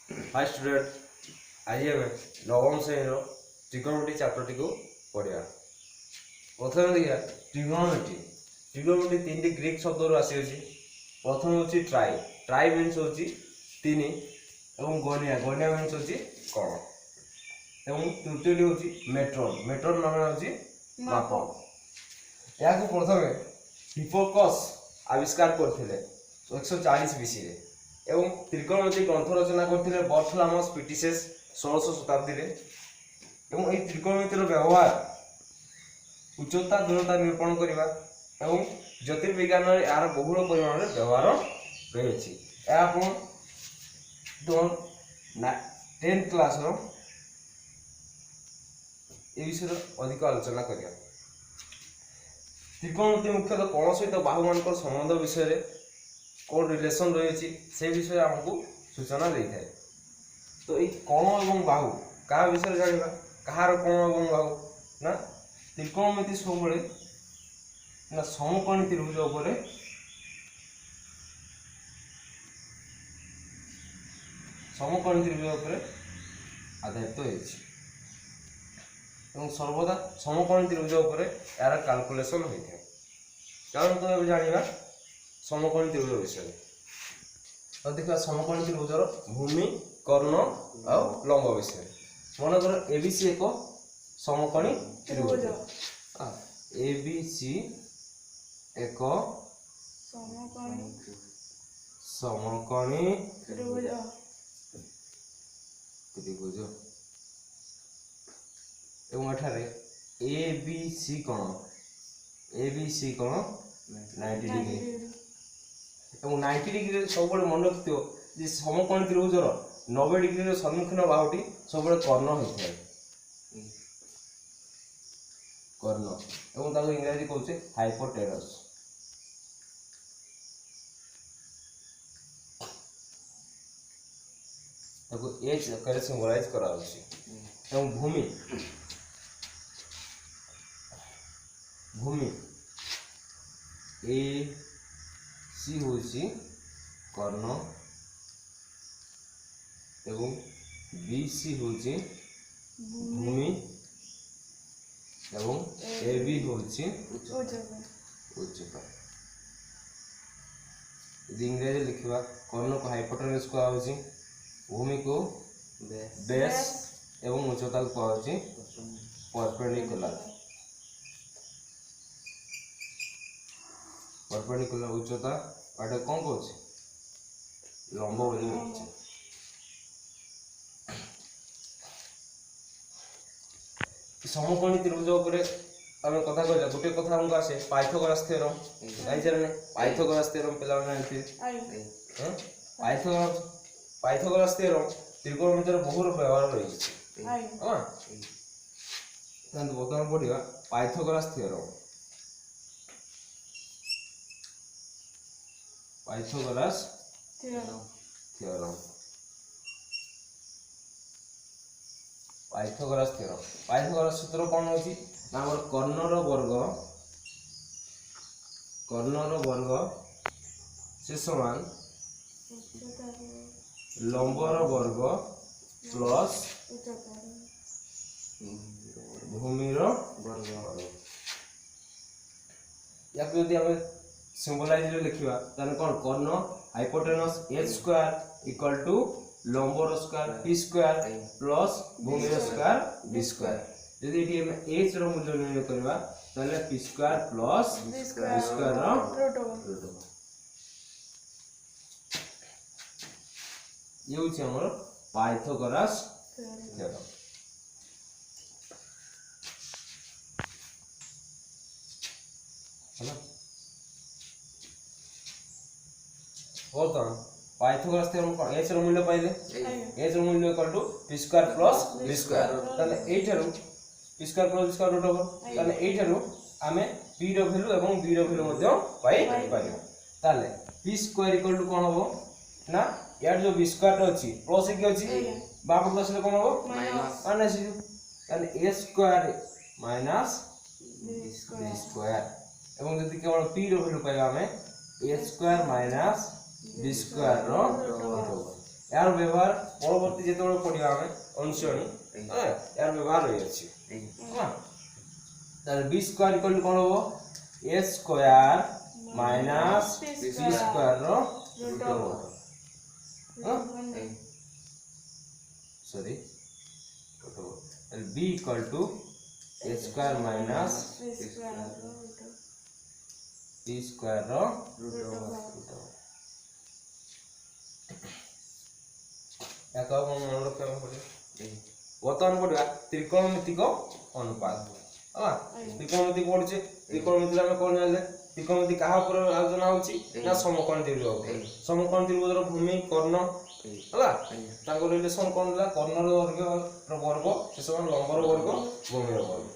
Hi student, आज आम नवम श्रेणी ट्रिगोनोमेट्री चैप्टर को पढ़ा। प्रथम देखिए ट्रिगोनोमेट्री। ट्रिगोनोमेट्री तीन ग्रीक शब्द आसी। प्रथम हूँ ट्राई। ट्राई मीन्स हूँ तीन और गणिया। गणिया मीन्स हूँ कण। एवं तृतीय हूँ मेट्रोन। मेट्रोन मान हूँ माप। या प्रथम हिप्पोक्रेटस आविष्कार करते 140 बीसी रे। एवं त्रिकोणमिति ग्रंथ रचना करते बर्थोलोमास पिटिसेस 1600 शताब्दी रे। एवं यह त्रिकोणमितिर व्यवहार उच्चता दूरता निरूपण करने एवं ज्योतिर्विज्ञान यार बहुल परिमाण में व्यवहार रही। तुम 10th क्लास विषय अधिक आलोचना करिया। त्रिकोणमिति मुख्यतः कोण सहित बाहु मान संबंध विषय कौन रिलेशन रही से विषय आमको सूचना दे थाए। तो ये कोण और बाहु क्या विषय जाना कहार कोण और बाहु ना त्रिकोणमिति सब ना समकोणी त्रिभुज उपर समकोणी त्रिभुज उपर आधारित हो सर्वदा समकोणी त्रिभुज उपर यार कैलकुलेशन होता है। कारण तो जाना समकोणी त्रिभुज विषय। और देखा समकोणी त्रिभुजर भूमि कर्ण और लंब विषय। मन कर एबीसी एक समकोणी त्रिभुज। एबीसी एक समकोणी त्रिभुज। एवं एठारे एबीसी कोण 90 डिग्री। एवं 90 डिग्री सब मन रखिए समकोणी त्रिभुजर 90 डिग्री सम्मुखीन बाहुटी सब कर्ण होता है। कर्ण एवं इंग्रजी कहते हाइपोटेनस। एच आकार सिंबलाइज करा। एवं भूमि भूमि ए सी हूँ कर्ण एवं बी सी हूँ भूमि एवं ए बी हूँ उच्चता। इंग्रजी लिखा कर्ण को हाइपोटेनस कहुच्छी, भूमि को बेस एवं उच्चता को कहुच्छी परपेंडिकुलर। परपेंडिकुलर उच्चता आटे कौन कौन लंब बोली। समकोणी त्रिभुज उपरे आम कथा कहला गोटे कथा हमको आसे पाइथागोरस थ्योरम। जाने पाइथागोरस थ्योरम पिला जानते पाइथागोरस थ्योरम त्रिकोणमितिर बहुल व्यवहार रही। हां तंत बर्तमान पढ़िया Pythagoras theorem. Pythagoras theorem Pythagoras theorem. Pythagoras सूत्र कौन होची ना हमर कर्णर वर्ग से समान लंबर वर्ग प्लस भूमिर वर्ग। या यदि हम सिंबलाइज लिखिबा ताने कोन कर्ण hypotenuse h square equal to लंबर स्क्वायर p स्क्वायर प्लस भूमिर स्क्वायर b स्क्वायर। यदि एटी हम h रो मूल्य निर्णय करबा ताले p square plus b square रो रूट। ये होची हमर पाइथागोरस थ्योरम। है ना बोलता पाइथागोरस थ्योरम कोन h रो मूल्य पाइले h रो मूल्य equal to p square plus b square. ताले एठारु p square plus b square root over. ताले एठारु आमे p रो वैल्यू एवं b रो वैल्यू मध्ये पाई पारियो। ताले p स्क्वायर इक्वल टू कोन हो ना यार जो b स्क्वायर अछि प्लस की अछि बापु प्लस ले कोन हो माइनस। ताले a square minus b square एवं यदि केवल p रो वैल्यू पाइबा हमें a square minus b square रो रूट ओवर। यार व्यवहार परवर्ती जेतबेले पढ़िबा हमें अनुसरणी यार व्यवहार रही अछि तार b स्क्वायर इक्वल टू कोन होबो a square minus b square रो root sorry b equal to a square minus b square रो रूट या का मन रखा पड़े वर्तमान पढ़ा त्रिकोणमितिक अनुपात हला त्रिकोणमिति पढ़छे त्रिकोणमिति में कोन जाने त्रिकोणमिति कहा ऊपर आलोचना होची ना समकोण त्रिभुज समकोण त्रिभुजर भूमि कर्ण हला ताको रिलेशन कोन ला कर्णर वर्ग वर्ग से समान लंबर वर्ग भूमिर वर्ग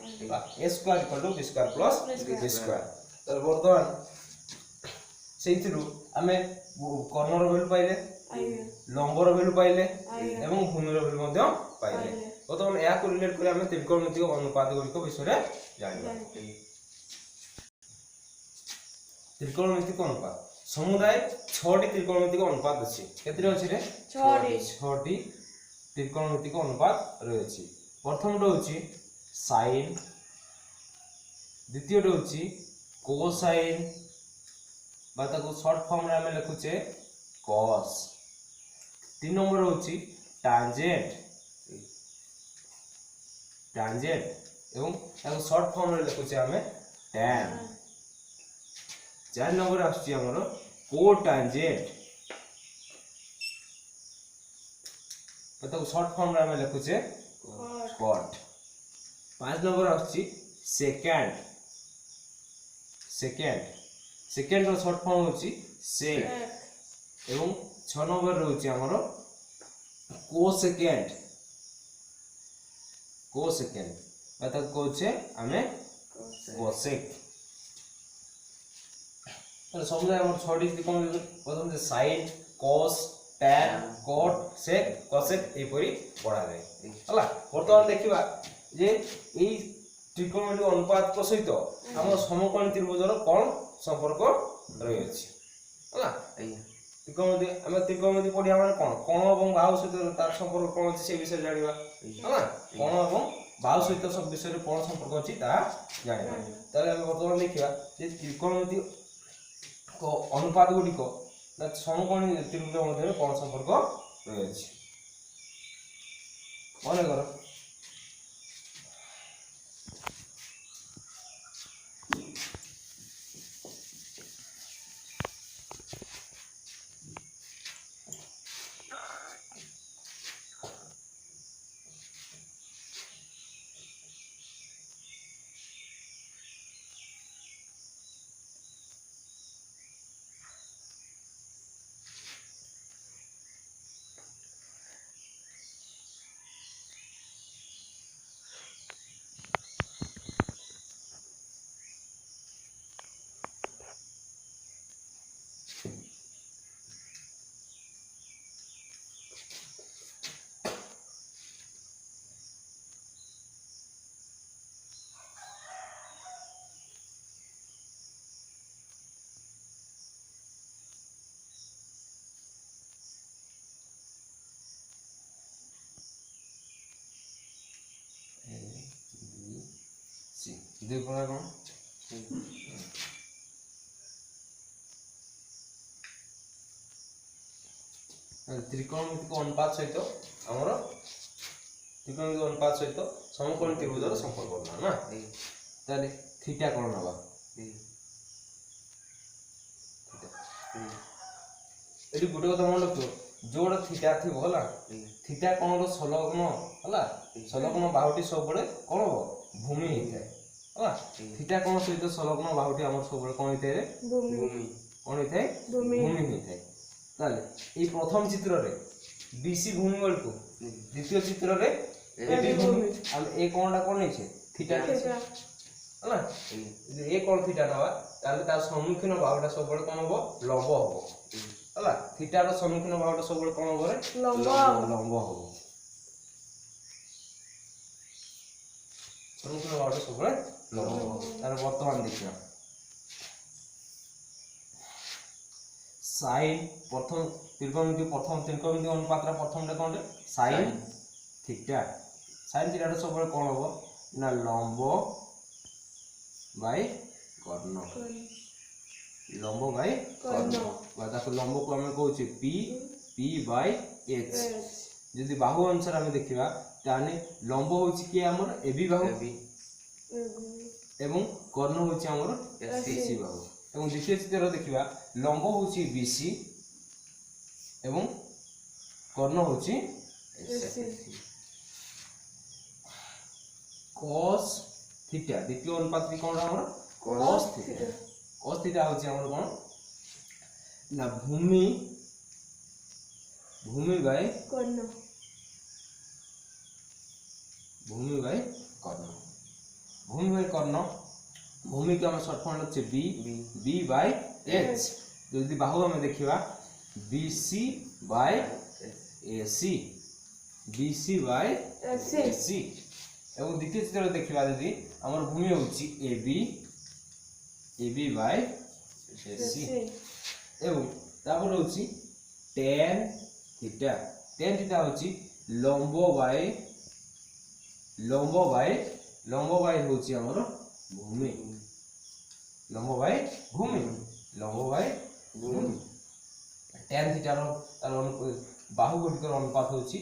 a square equal to b square plus b square तर वर्तमान सेइथिरु हमें कर्णर वैल्यू पाइले लंबर वैल्यू पाइले एवं भूमिर वैल्यू मध्य पाइले तो हम या को रिलेट करी हमें त्रिकोणमितिक अनुपात गुरिक विषय रे जानिबा त्रिकोणमितिक अनुपात समुदाय 6 टी त्रिकोणमितिक अनुपात अछि केतरे अछि रे 6 टी त्रिकोणमितिक अनुपात रे अछि प्रथम रो अछि sin द्वितीय रो अछि कोसाइन बाता को शॉर्ट फॉर्म रे हमें लिखुचे cos 3 नंबर होची tangent एवं ताको शॉर्ट फॉर्म रे लिखुचे हमें tan 4 नंबर आछि हमर cotangent ताको शॉर्ट फॉर्म रे हमें लिखुचे cot 5 नंबर आछि सेकंड रो शॉर्ट फॉर्म होची sec एवं 6 नंबर रहउची हमरो कोसेकेंड बात कोचे हमें कोसेक तो समुदाय हमर 6 टी त्रिकोण प्रथम से sin cos tan cot sec cosec ए परी पढ़ा जाय हला वर्तमान देखिबा जे एई त्रिकोणमितिक अनुपात को सहित हमर समकोण त्रिभुजर कोन संपर्क रही अछि हला त्रिकोणमिति हम त्रिकोणमिति पढ़िया माने कोन कोण एवं बाहु सहित तार संपर्क कोन अछि से विषय जानिबा हला कोण एवं बाहु सहित सब विषय रे कोन संपर्क अछि ता जानिबा तले हम वर्तमान देखिबा जे त्रिकोणमिति को अनुपात गुडी को समकोण त्रिभुज मध्ये कोन संपर्क रही अछि माने करो दुई प्रकार कोन त्रिकोणमितिक अनुपात सहित हमर त्रिकोणमितिक अनुपात सहित समकोण त्रिभुजर संपर्क करना ना ताले थीटा कोन नबा एडी गुटे কথা मन रखो जोड़ थीटा थी होला थीटा कोन रो संलग्न होला संलग्न बाहुटी सब बडे कोन हो भूमि हिते होला थीटा कोन सहित संलग्न बाहुटी हमर सब बडे कोन हिते रे भूमि कोन हिते भूमि हिते ताले ई प्रथम चित्र रे बीसी भूमि बल को द्वितीय चित्र रे एबी भूमि हम ए कोनटा कोन नै छे थीटा होला ए कोन थीटा नबा ताले तार सम्मुखीन बाहुटा सब बडे कोन हो लंब हो होला थीटा रो सम्मुखीन बाहुटा सब बडे कोन हो रे लंब हो सम्मुखीन बाहुटा सब बडे लंब हो तार वर्तमान देखिया साइन प्रथम त्रिकोणमिति अनुपात प्रथम कौन साइन थीटा साइन थीटा सब कौन हम ना लंब बाय कर्ण लंब बाय कर्ण लंब को आम कहे पी बाय एच जदि बाहु अनुसार आम देखा ताने लंब होची कि हमर एबी बाहु एवं कर्ण होची हमर एसी बाहु एवं द्वितीय चित्र देखा लंब होची बीसी एवं कर्ण होची एसी cos थीटा द्वितीय अनुपात कौन हमर cos थीटा होची हमर कोन ना भूमि बाय कर्ण भूमि बाय कर्ण भूमि के हम शॉर्ट फॉर्म लिखछे बी बाय एच जल्दी बाहु हम देखिबा बीसी बाय एसी एवं द्वितीय चित्र देखिबा यदि हमर भूमि होची एबी बाय एसी एवं तापर होची tan थीटा होची लंब बाय होची हमर भूमि लंब by Bhumi tan theta rho तार बाहु गुटिकर अनुपात होची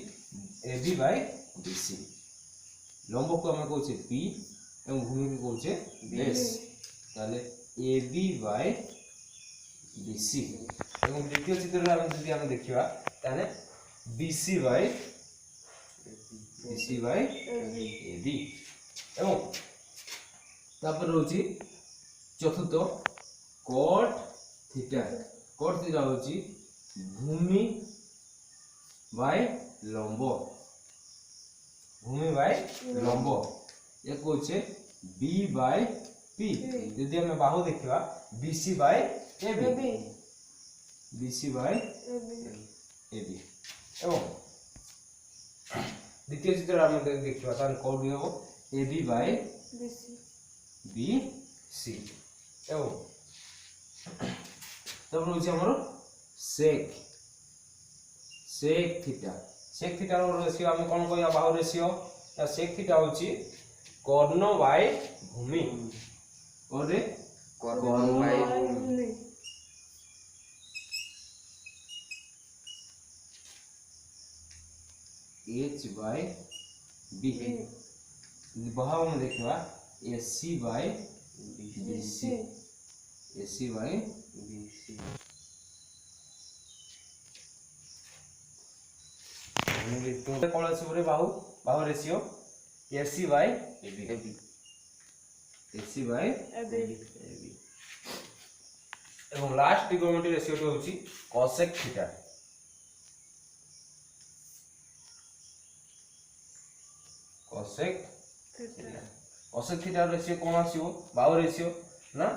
AB बाय BC लंब को हम कहउछे P एवं भूमि को कहउछे S ताले AB बाय BC एवं द्वितीय चित्र रे हम यदि हम देखिबा ताने BC बाय AB एवं तापर होची चतुर्थ cot थीटा होची भूमि बाय लंब ये कोचे B बाय P यदि हम बाहु देखिबा BC बाय AB एवं द्वितीय चित्र हम देखिबा तान कोड हो AB बाय BC एवं तब होची हमर sec थीटा रो रेशियो हम कोन कहया बाहु रेशियो या sec थीटा होची कर्ण बाय भूमि और कर्ण बाय भूमि H बाय B बाहु हम देखिबा AC बाय BC तो कौन আছে বলে বাহু রেশিও AC বাই AB এবং লাস্ট ট্রিগোনোমেট্রি রেশিওটি হচ্ছে cosec theta cosec theta ratio কোন আসিব বাহু রেশিও না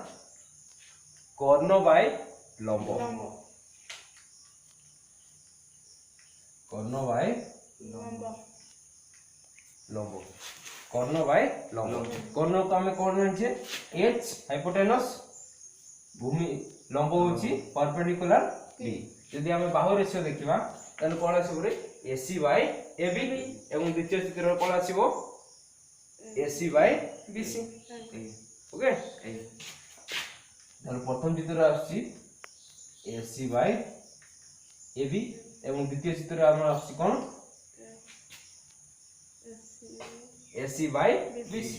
কর্ণ বাই লম্ব कर्ण बाय लंब कर्ण को हमें कौन है H हाइपोटेनस भूमि लंब होची परपेंडिकुलर P यदि हमें बाहु रेशियो देखिबा तने कोन आसीबो रे AC बाय AB एवं द्वितीय चित्र कोन आसीबो AC बाय BC ओके और प्रथम चित्र आसी AC बाय AB एवं द्वितीय चित्र हमरा आसी कोन AC बाय BC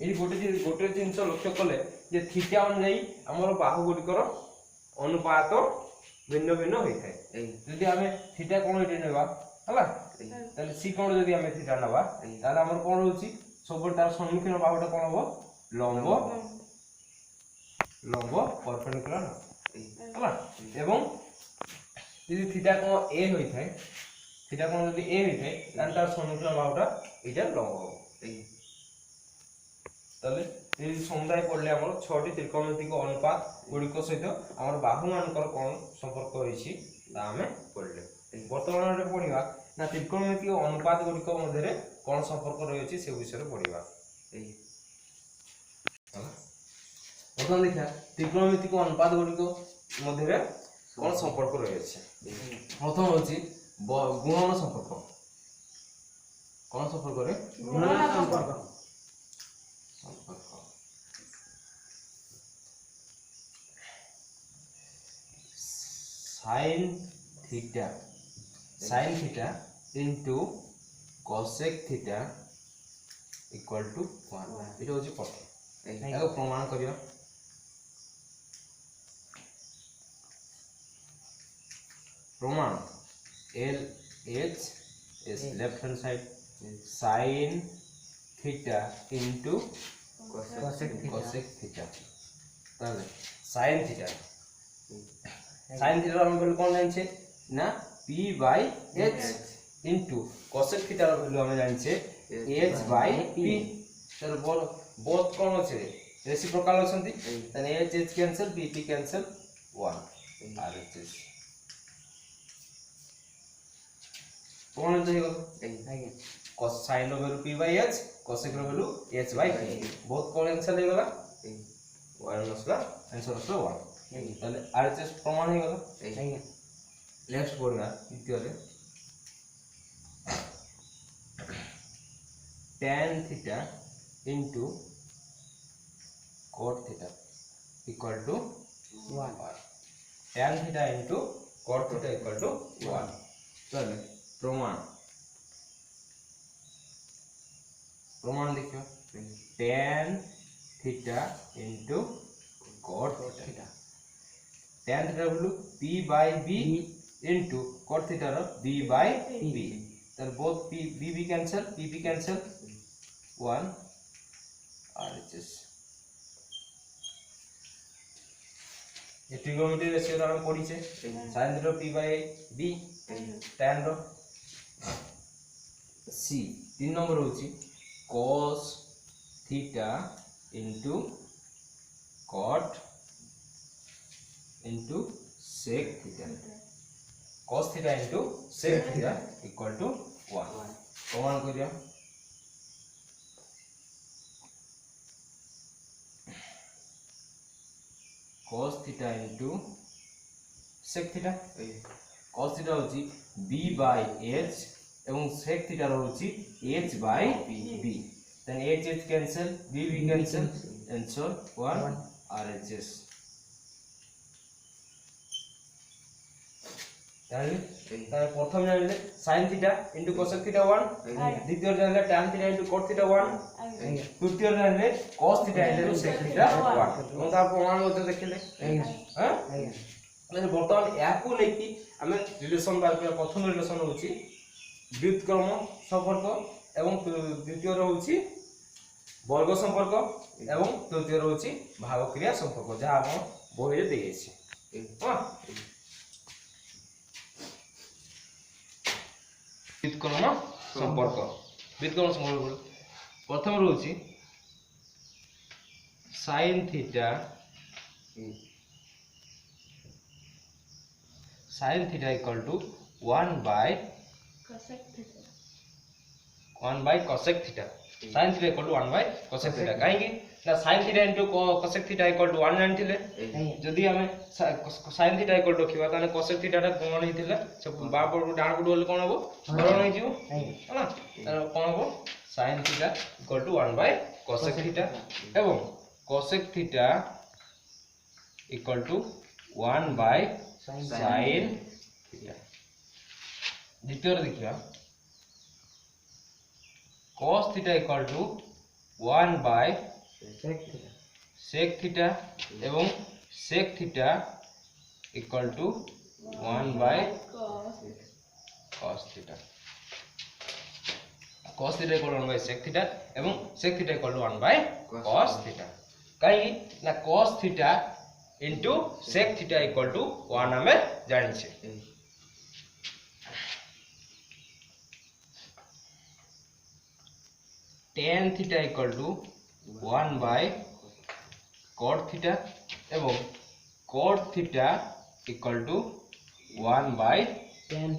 एई गोटे जिंस लक्ष्य कले जे थीटा अनुसार हमर बाहु गुटिकर अनुपात भिन्न भिन्न होई थाए यदि हमें थीटा कोन एठी नेबा हला ताले सी कोन यदि हमें थीटा नबा ताले हमर कोन होची सब तार सम्मुखीन बाहुटा कोन हो लंब परपेंडिकुलर हला एवं यदि थीटा कोन ए होई थाए थीटा कोन यदि ए होई थाए ताले तार सम्मुखीन बाहुटा एटा लंब हो तले ये समुदाय पड़ले हमर 6टी त्रिकोणमितिक अनुपात गुडिक सहित हमर बाहु मानकर कोन संपर्क होईछि ता हमें पड़ले वर्तमान रे पढिबा ना त्रिकोणमितिक अनुपात गुडिक मध्य रे कोन संपर्क रहिछि से विषय रे पढिबा प्रथम देखा त्रिकोणमितिक अनुपात गुड़िक मध्य कौन संपर्क रही है। प्रथम हूँ गुणन संपर्क। कौन संपर्क रे गुणन संपर्क sin theta into cosec theta equal to 1 ये होची प्रथम एगो प्रमाण करियो। प्रमाण L H is left hand side sin theta into cosec theta ताले sin theta हम वैल्यू कौन जान छे ना p by h into cosec theta रो वैल्यू हम जान छे h by p तर बोथ कौन होचे रेसिप्रोकल होछंती तने h cancel p cancel 1 RHS कौन हो जाएगा cos sin रो value p by h cosec रो value h by p both कौन कैंसिल हो गला 1 नसला आंसर असला 1 তাহলে RHS প্রমাণ হয়ে গেল। নেক্সট পড়বা দ্বিতীয়তে tan theta into cot theta equal to 1 tan theta into cot theta equal to 1 তাহলে প্রমাণ देखियो tan theta into cot theta tan theta value p by b into cot theta ro b by p then both p b cancel p cancel 1 RHS ये trigonometry ratio रो हम पढ़ी छे sin theta p by b tan रो c 3 number होची cos theta into cot into sec theta cos theta into sec theta equal to 1 प्रमाण करिया cos theta into sec theta cos theta होची b by h एवं sec theta होची h by b then h cancel b cancel answer 1 RHS তাহলে প্রথম জানলে sin theta into cosec theta 1 দ্বিতীয় জানলে tan theta into cot theta 1 তৃতীয় জানলে cos theta into sec theta 1 এবং তার প্রমাণ মধ্যে দেখিলে হ্যাঁ মানে বর্তমান একু নেকি আমি রিলেশন বার করা প্রথম রিলেশন হচ্ছে ব্যুৎক্রম সম্পর্ক এবং দ্বিতীয় হচ্ছে বর্গ সম্পর্ক এবং তৃতীয় হচ্ছে ভাগক্রিয়া সম্পর্ক যা আমরা বইয়ে দিয়েছি হ্যাঁ व्युत्क्रम संपर्क प्रथम रहुछि sin theta equal to 1 by cosec theta sin theta equal to 1 by cosec theta काहेकि ना sin theta into cosec theta equal to 1 जानथिले जदी हमें sin theta equal to रखिबा ताने cosec theta टा गुणन हेतिला सब बा पर डाण पट होले कोन हबो हरण हे जिवो हैना कोन हबो sin theta equal to 1 by cosec theta एवं cosec theta equal to 1 by sin theta द्वितीय देखिया cos theta equal to 1 by sec theta एवं sec theta equal to 1 by cos theta equal to 1 by sec theta एवं sec theta equal to 1 by cos theta कहीं ना cos theta into sec theta equal to 1 हमें जानी छे tan theta equal to 1 by cot theta एवं cot theta equal to 1 by tan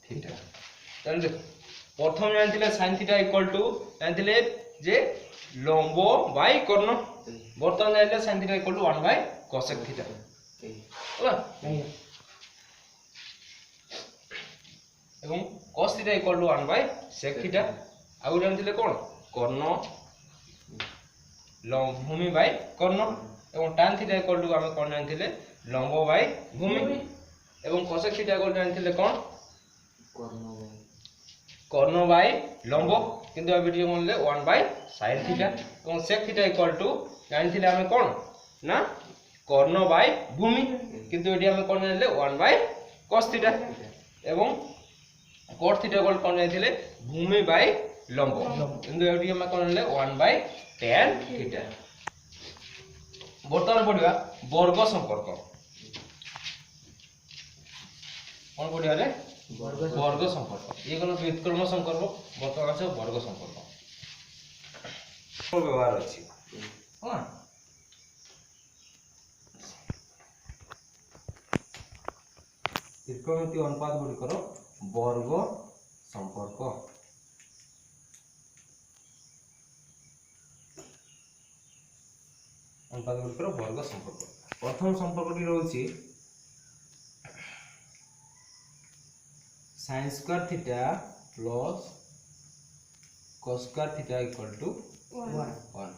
theta তাহলে প্রথম জানতিলে sin theta equal to জানতিলে जे लंब bye कर्ण बर्तमान जाइले sin theta equal to 1 by cosec theta होला एवं cos theta equal to 1 by sec theta आउ जानथिले कोन कर्ण लंब भूमि बाय कर्ण एवं tan थीटा इक्वल टू हम कोन जानथिले लंब बाय भूमि एवं cosec थीटा इक्वल जानथिले कोन कर्ण बाय लंब किंतु अब वीडियो मोनले 1 बाय sin थीटा एवं sec थीटा इक्वल टू जानथिले हम कोन ना कर्ण बाय भूमि किंतु एडी हम कोन जानले 1 बाय cos थीटा एवं cot theta equal cone जानथिले Bhumi by लंब किंतु एडी हम कोन जानले 1 बाय tan थीटा बर्तमान पढिबा वर्ग संपर्क कोन पढिबा रे वर्ग संपर्क ये कोन व्युत्क्रम संपर्क बर्तमान আছে वर्ग संपर्क व्यवहार अछि हां त्रिकोणमिति अनुपात गुडी करो वर्ग संपर्क अनुपात गुडी करो वर्ग संपर्क प्रथम संपर्कटी रहउछि sin square theta plus cos square theta equal to 1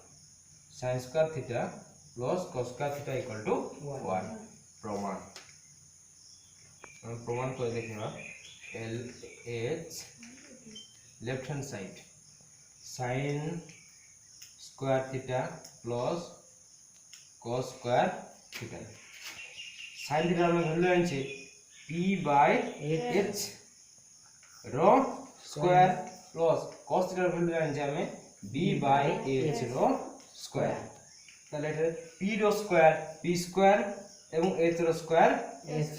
sin square theta plus cos square theta equal to 1 प्रमाण हम प्रमाण को देखिबा LH left hand side sin square theta plus cos square theta sin theta में value आंछे p by h रो square plus cos theta value आंछे हमें b by h रो स्क्वायर ताले p रो स्क्वायर p स्क्वायर एवं h रो स्क्वायर h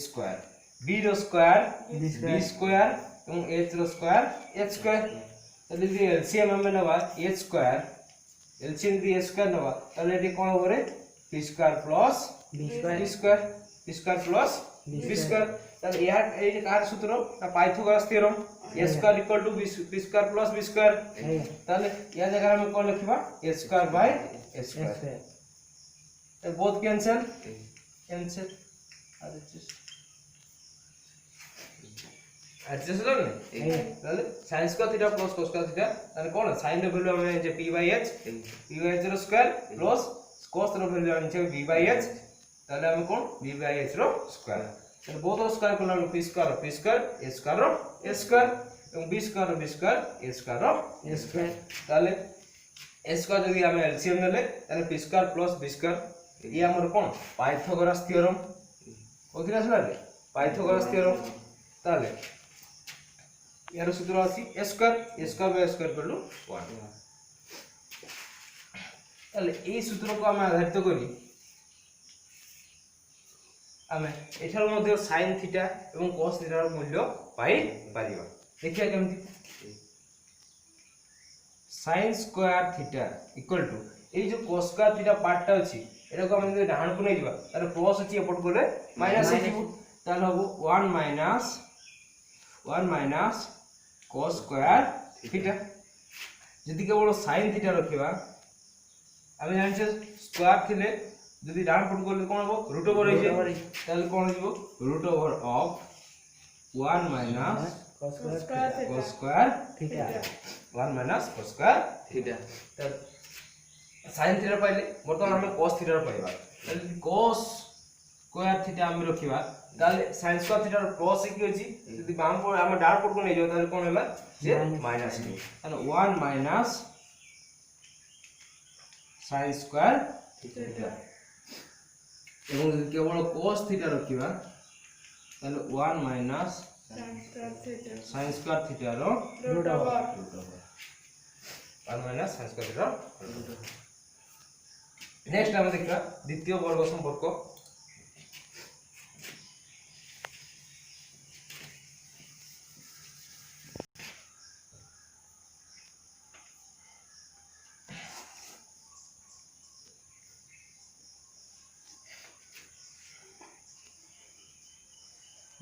स्क्वायर b रो स्क्वायर b स्क्वायर एवं h रो स्क्वायर h स्क्वायर ताले यदि एलसीएम में नबा h स्क्वायर एलसीएम दी h स्क्वायर नबा ताले एटी कोन होबरे p square plus b square p square plus b square ताले यार ए कार सूत्र Pythagoras theorem a square equal to b square plus b square ताले या जगह में कोन लिखबा a square by a square तो बोथ कैंसिल एडजस्ट लो ने ताले sin square theta plus cos square theta ताले कोन sin रो वैल्यू हमें जे p by h रो स्क्वायर प्लस cos रो वैल्यू हमें जे b by h ताले हम कोन b by h रो स्क्वायर तो बोथ स्क्वायर को हम p square a square a square एवं b स्क्वायर a स्क्वायर ताले a स्क्वायर यदि हम एलसीएम नेले ताले p square plus b square ये हमर कोन पाइथागोरस थ्योरम ओथिरा असला रे पाइथागोरस थ्योरम ताले यार सूत्र अछि a square by a square equal to 1 ताले ए सूत्र को हम आधारित करी हमें एठार मध्य sin थीटा एवं cos थीटा रो मूल्य पाई परिबा देखिया केमति sin square theta equal to ए जो cos स्क्वायर थीटा पार्ट अछि एटा को हम जे डाहण को नै दिबा तार प्लस अछि एपट कोले माइनस हिजिबो ताल हबो 1 माइनस cos स्क्वायर थीटा जदि केवल sin थीटा रखिबा हम जानछे स्क्वायर थिले जदि डाउन पुट करले कोन हो रूट ओवर होई जे ताले कोन होइबो root over of 1 minus cos square theta 1 minus cos square theta त sin थीटा पाइले बर्तमान हम cos थीटा पाइबा ताले cos स्क्वायर थीटा हम रखिबा ताले sin स्क्वायर थीटा प्लस की होची जदि बाम पर हम डाउन पुट को नै जाउ ताले कोन होला जे माइनस की ताले 1 माइनस sin स्क्वायर थीटा एवं केवल cos थीटा रखिबा ताले 1 माइनस sin स्क्वायर थीटा रो root over 1 minus sin square theta next हम देखिबा द्वितीय वर्ग संपर्क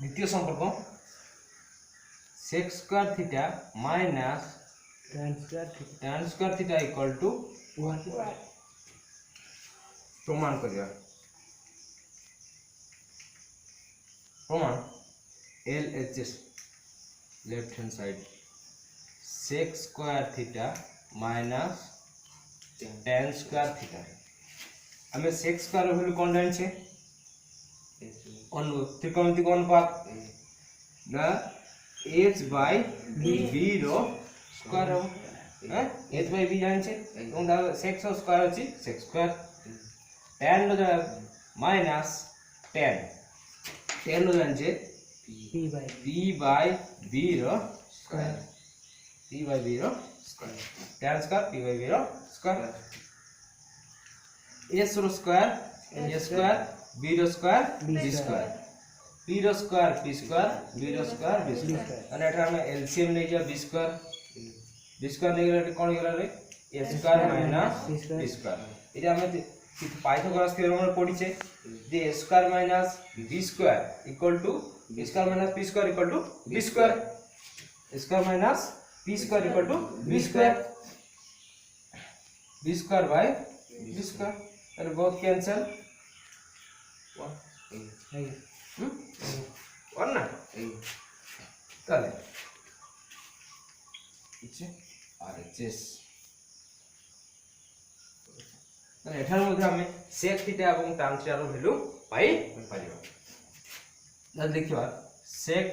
द्वितीय संपर्क sec square theta minus tan square theta equal to 1 प्रमाण करिया प्रमाण LHS left hand side sec square theta minus tan square theta हमें sec स्क्वायर वैल्यू कौन जान छे त्रिकोणमितिक अनुपात ना h by v रो स्क्वायर हो h by v जान छे तो दा sec स्क्वायर अछि sec स्क्वायर tan रो माइनस tan रो जान छे p by v रो स्क्वायर p by v रो square tan square p by v रो स्क्वायर s रो स्क्वायर a स्क्वायर b रो स्क्वायर b स्क्वायर p रो स्क्वायर p स्क्वायर b रो स्क्वायर b स्क्वायर અને એઠા અમે LCM લઈ જા b સ્ક્વાयर नै ગલા કોણ ગલા રે a square minus b square এটা અમે પાયથાગોরাস থিওরেম রে পড়িছে যে a square minus b square equal to a square minus p square equal to b square a square minus p square equal to b square b square by b square তাহলে both cancel 1 না তাহলে ইচ্ছে RHS তাহলে এটার মধ্যে আমি sec theta এবং tan theta র ভ্যালু পাই পারিবা তাহলে দেখিবা sec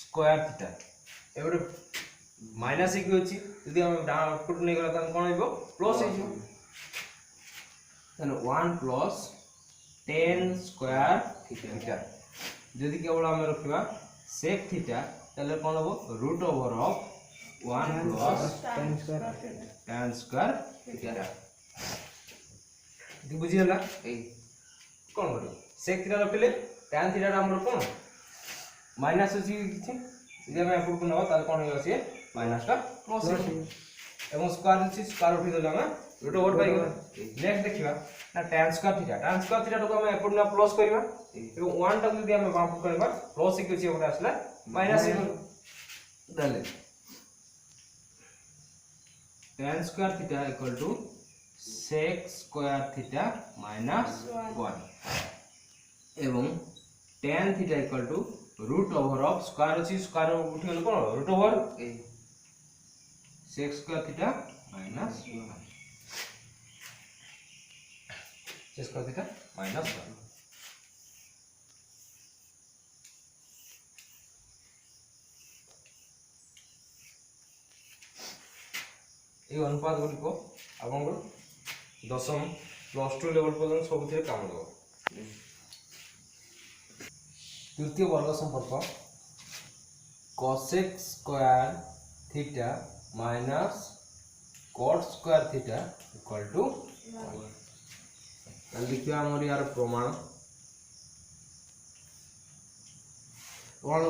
স্কয়ার থিটা এবারে মাইনাস কি হচ্ছে যদি আমি আউটপুট নেই গলা তাহলে কোন হইব প্লাস হইব তাহলে 1 প্লাস tan স্কয়ার থিটা যদি কেবল আমি রাখিবা sec থিটা তাহলে কোন হবে √ of 1 plus tan square theta দি বুঝি হলা এই কোন হলো sec থিটা রাখলে tan থিটা আমরা কোন মাইনাস হচ্ছে যদি আমি আউটপুট নেব তাহলে কোন হইব সে মাইনাসটা প্লাস এবং স্কয়ার হচ্ছে স্কয়ার উঠি দিলে আমরা √ পাই গেল নেক্সট দেখিবা না tan স্কয়ার থিটা টাকে আমি আউটপুট না প্লাস করিবা এবং 1 টা যদি আমি আউটপুট করিবা প্লাস কি হচ্ছে ওটা আসলে মাইনাস হইব তাহলে tan square theta equal two sec square theta minus 1 এবং tan theta equal two √ of square আছে স্কয়ার উঠি গেল কোন √ sec square theta minus 1 sec square theta minus 1 এই অনুপাত গুলিক আপনার দশম +2 লেভেল পর্যন্ত সবুথে কাম দেব তৃতীয় বর্গ সম্পর্ক cosec square theta minus cot square theta equal two 1 তাহলে লিখিবা আমার ইয়ার প্রমাণ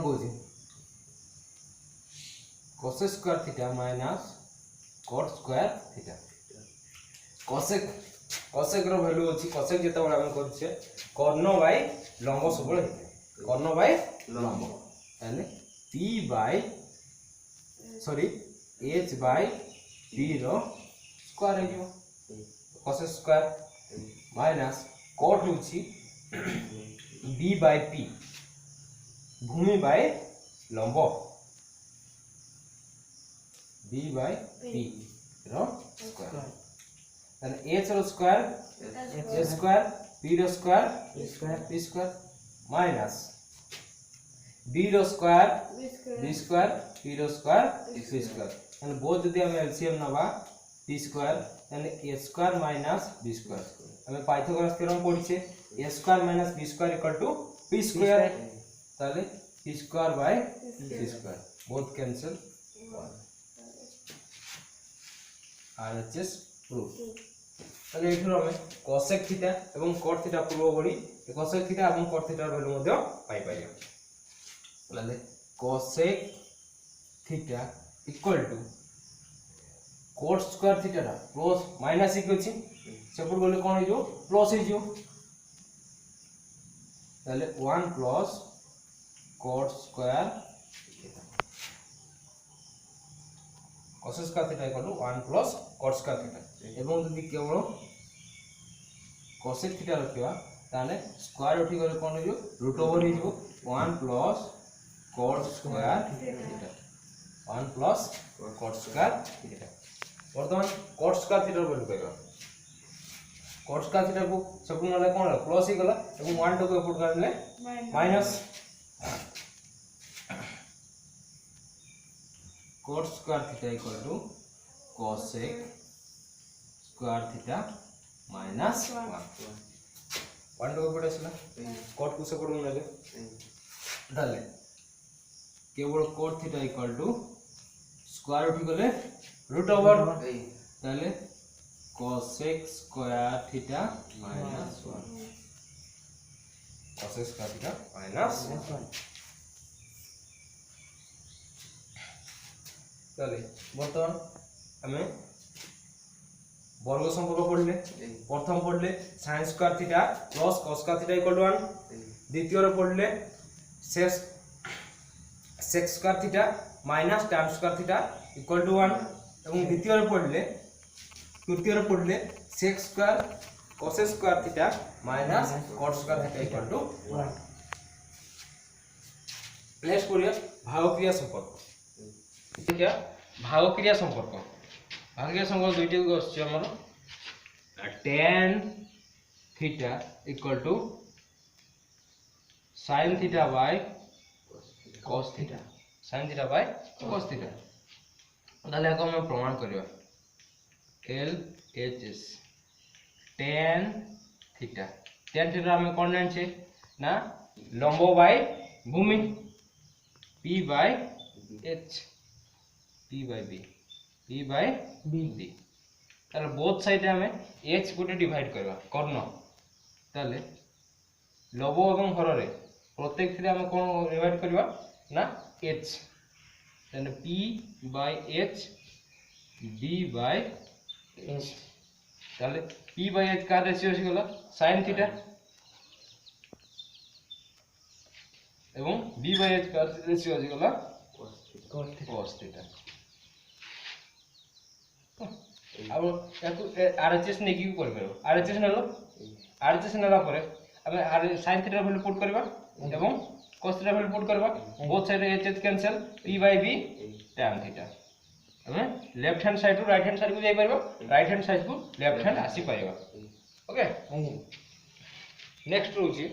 কইছি cosec square theta minus cot square theta cosec ର ভ্যালু ଅଛି cosec যেতବେଳେ ଆମେ କରୁଛେ কর্ণ বাই লম্ব ସବୁବେଳେ ହେଇଥାଏ কর্ণ বাই লম্ব তাহলে p by sorry h by p ର স্কয়ার ହେଇଯିବ cosec স্কয়ার মাইনাস cot ହେଉଛି b বাই p ভূমি বাই লম্ব b বাই p ର স্কয়ার তাহলে h র স্কয়ার a স্কয়ার p র square p square minus b র স্কয়ার b স্কয়ার p র স্কয়ার p স্কয়ার তাহলে বোথ যদি আমি এলসিএম নেবা p স্কয়ার তাহলে a square minus b square আমি পাইথাগোরাস থিওরেম পড়িছে a square minus b square equal to p square তাহলে p square by p square both cancel RHS proof তাহলে এখানে আমি cosec থিটা এবং cot থিটা পূর্ব বলি cosec থিটা এবং cot থিটার ভ্যালু মধ্যে পাই পাইয়া তাহলে cosec theta equal to cot square থিটাটা প্লাস মাইনাস কি আছে সেপর বলে কোন হইছো প্লাস হইছো তাহলে 1 plus cot square cos square theta equal to 1 plus cot square theta एवं यदि केवल cosec थीटा रखिबा ताने स्क्वायर उठी गले कोन हो रूट ओवर हो 1 plus cot square theta 1 plus cot square theta वर्तमान cot स्क्वायर थीटा वैल्यू करियो cot स्क्वायर थीटा को सब नले कोन प्लस ही गला एवं 1 टू को पुट करले minus cot square theta equal to cosec square theta minus 1 two को पड़ेसला cot को से पड़ो नले डाले केवल cot theta equal to square उठी गले रूट ओवर ताले cosec square theta minus 1 cosec square theta minus 1 তাহলে বর্তমান আমি বর্গ সম্পর্ক পড়লে প্রথম পড়লে sin square theta plus cos square theta equal two 1 দ্বিতীয়রে পড়লে sec square theta minus tan square theta equal two 1 এবং তৃতীয়রে পড়লে sec square cos square theta minus cot square theta equal two 1 next করিয়া ভাগক্রিয়া সম্পর্ক ठीक है भागक्रिया संपर्क दुईटी आमर tan theta equal to sin theta by cos theta sin theta by cos theta ताले हम प्रमाण करिया LHS tan थीटा हम कोन जानिछे ना लंब बाय भूमि P by H P by B ताले बोथ साइड हमें H गोटे डिवाइड करबा कर्ण ताले लंब एवं हर रे प्रत्येक थी हमें कोन डिवाइड करबा ना H ताले P by H B by H ताले P by H का रेशियो हो गला sin थीटा एवं B by H का रेशियो हो गला cos थीटा अब याकु आरएचएस ने की कर परबो आरएचएस नेला परे हमें sin थीटा वैल्यू पुट करबा एवं cos थीटा वैल्यू पुट करबा both side H cancel p by b tan theta हमें left hand side to right hand side को जाई परबो राइट हैंड साइड को लेफ्ट हैंड आसी परबा ओके नेक्स्ट रोची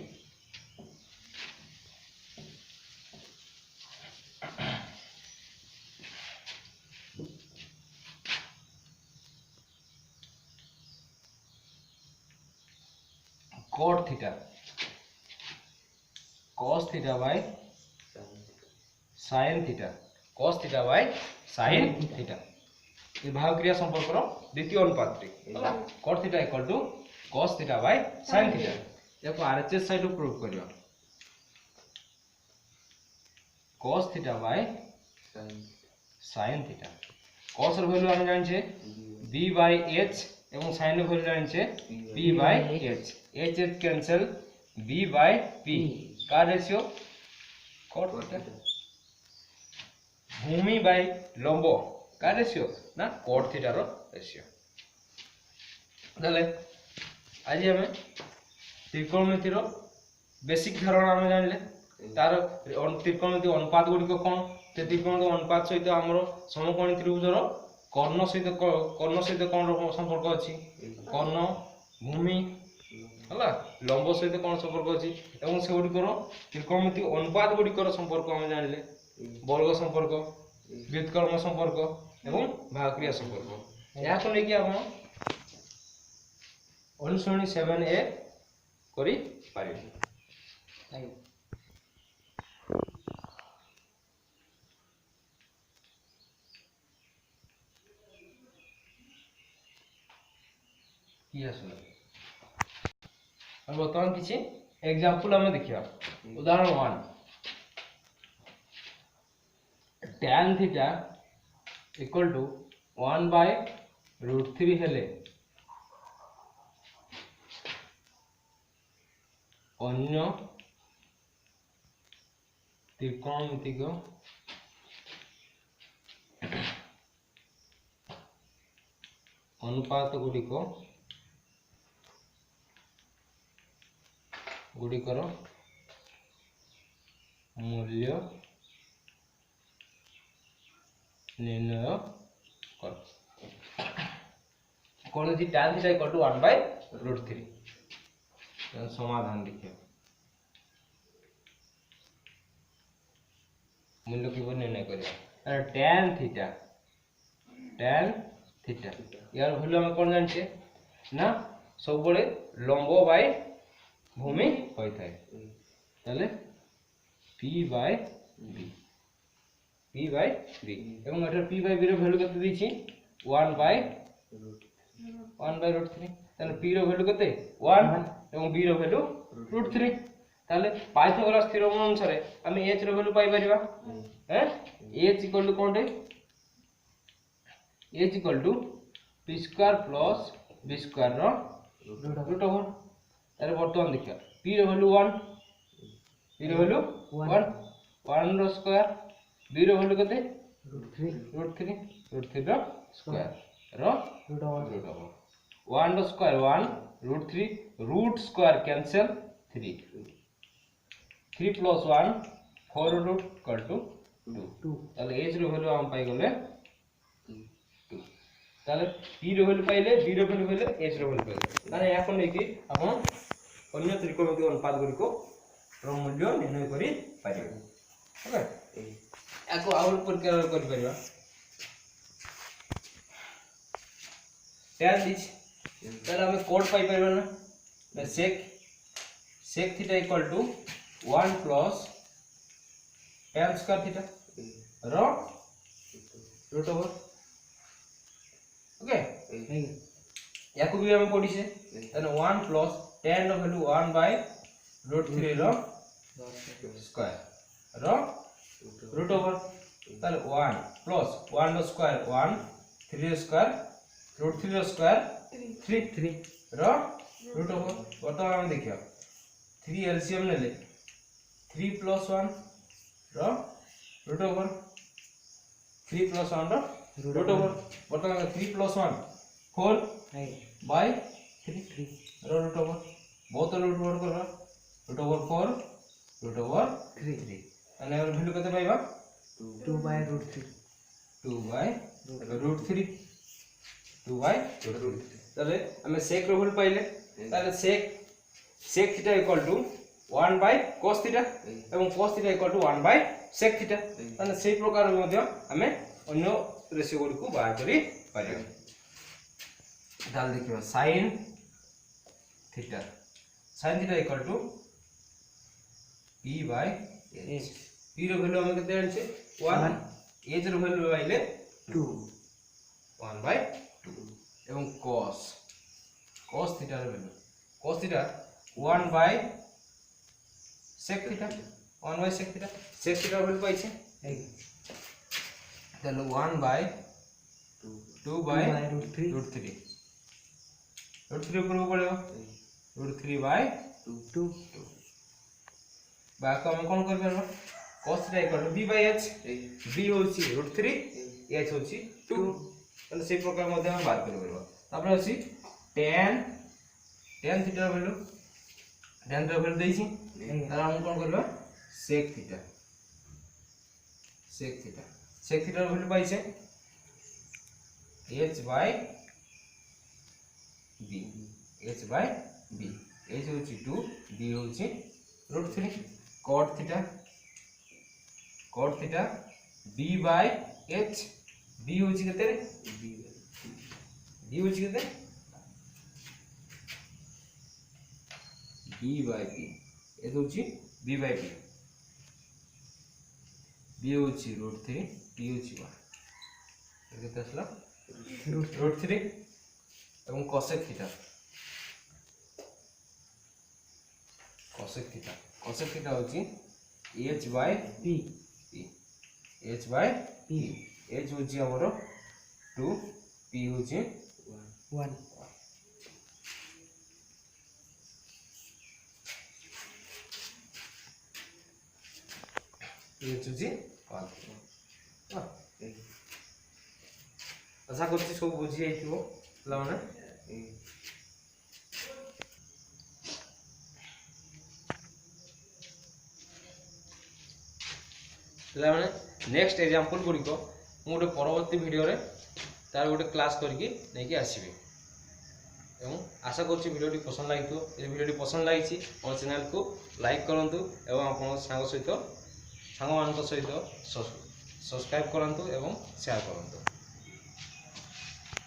cot theta cos theta by sin theta cos theta by sin theta ये भागक्रिया संपर्क द्वितीय अनुपात cot theta equal to cos theta by sin theta देखो आरएचएस साइड प्रूव करियो cos theta by sin theta cos र value हम जानि छे b by h एवं sin र वैल्यू जानि छे p by h h cancel b by p का रेशियो cot थीटा भूमि बाय लंब का रेशियो ना cot थीटा रो रेशियो ताले आज हम त्रिकोणमिति रो बेसिक धारणा हम जानले तार त्रिकोणमिति अनुपात गुडी को कोन ते त्रिकोणमिति अनुपात सहित हमरो समकोणी त्रिभुज रो कर्ण सहित कोन संपर्क अछि कर्ण भूमि हला लंब सहित कोन संपर्क अछि एवं से गुडी करो त्रिकोणमिति अनुपात गुडी करो संपर्क हम जानले वर्ग संपर्क व्युत्क्रम संपर्क एवं भागक्रिया संपर्क या को लेके आपण अनुसरणी 7a करी पारिबे अब बर्तमान किसी एग्जांपल हमें देखिया उदाहरण 1 tan theta equal to 1 by √3 हेले अन्य त्रिकोणमितिक अनुपात गुड़िकर मूल्य निर्णय कर। कौन जी tan थीटा इक्वल टू 1/√3। समाधान देखिए मूल्य की निर्णय करिया tan थीटा यार वैल्यू हम कौन जानछे ना सब बड़े लंब बाय भूमि होई थाए ताले p बाय b एवं एटर p बाय b रो वैल्यू कते दिछि 1/√3 ताले p रो वैल्यू कते 1 एवं b रो वैल्यू √3 ताले पाइथागोरस थ्योरम अनुसार हम h रो वैल्यू पाई परिबा हैं h इक्वल टू कोन h equal to p square plus b square रो रूट ओवर ताले वर्तमान देखिया p रो वैल्यू 1 1 रो स्क्वायर b रो वैल्यू कते √3 रो स्क्वायर रो रूट ओवर 1 रो square 1 √3 root square cancel 3 plus 1 4 root equal to 2 ताले h रो वैल्यू हम पाई गले 2 ताले p रो वैल्यू पाइले b रो वैल्यू पाइले h रो वैल्यू पाइले ताले याको नै कि आपण अन्य त्रिकोणमिति अनुपात गुडी को रो मूल्य निर्णय करि पारिबे ओके याको आउर प्रकार करि परिबा tan दिस ताले हम कोड पाई परिबा ना sec theta equal to 1 plus tan square theta रो रूट ओवर ओके याको भी हम पढी छे ताने 1 प्लस tan रो वैल्यू 1/√3 रो स्क्वायर रो रूट ओवर ताले 1 प्लस 1 रो स्क्वायर 1 3 रो स्क्वायर √3 रो स्क्वायर 3 रो रूट ओवर वर्तमान हम देखियो 3 एलसीएम नेले 3 प्लस 1 रो रूट ओवर 3 प्लस 1 रो रूट ओवर वर्तमान 3 प्लस 1 4/3 रो रूट ओवर बहुत रूट ओवर कर रूट ओवर 4 रूट ओवर 3 અને હવે વેલ્યુ કતે પાઈબા 2/√3 তাহলে আমি sec रो वैल्यू पाइले তাহলে sec theta equal to 1/cos theta एवं cos theta equal to 1/sec theta ताने सेही प्रकार मध्ये हमें अन्य रेशियो गुडी को बाहर करी पारिबा ताल देखिबा sin theta equal to p/h p रो वैल्यू हम कते आनछे 1 h रो वैल्यू आइले 2 1/2 एवं cos थीटा रो value cos theta 1/sec theta sec theta value पाइछे ताले 1/2/√3 ऊपर पड़ेगा √3/2 बाकी हम कोन कर परबा cos theta equal to b/h b होची √3 h होची 2 ताले से प्रकार मध्ये हम बात कर परबा तापर अछि tan थीटा वैल्यू देछि ताले हम कोन करबा sec थीटा वैल्यू पाइछे h/b h होची 2 b होची √3 cot थीटा b/h b होची कते रे b होची कते b/b ए होची b/b b होची √3 t होची 1 कते असला √3 एवं cosec थीटा होची h/p h होची हमरो 2 p होची 1 h होची 1 आशा करछि सब बुझी आइथिबो। ପିଲାମାନେ ପିଲାମାନେ ନେକ୍ସଟ ଏକ୍ଜାମ୍ପल ଗୁଡ଼ିକ ମୁଁ ଗୋଟେ ପରବର୍ତ୍ତୀ ଭିଡ଼ିଓରେ ତାର ଗୋଟେ କ୍ଲାସ୍ କରିକି ନେଇକି ଆସିବି ଏବଂ ଆଶା କରୁଛି ଭିଡ଼ିଓଟି ପସନ୍ଦ ଲାଗିଥିବ। ଯଦି ଭିଡ଼ିଓଟି ପସନ୍ଦ ଲାଗିଛି ମୋ ଚ୍ୟାନେଲକୁ ଲାଇକ୍ କରନ୍ତୁ ଏବଂ ଆପଣଙ୍କ ସାଙ୍ଗମାନଙ୍କ ସହିତ ସବସ୍କ୍ରାଇବ୍ କରନ୍ତୁ ଏବଂ ସେୟାର କରନ୍ତୁ।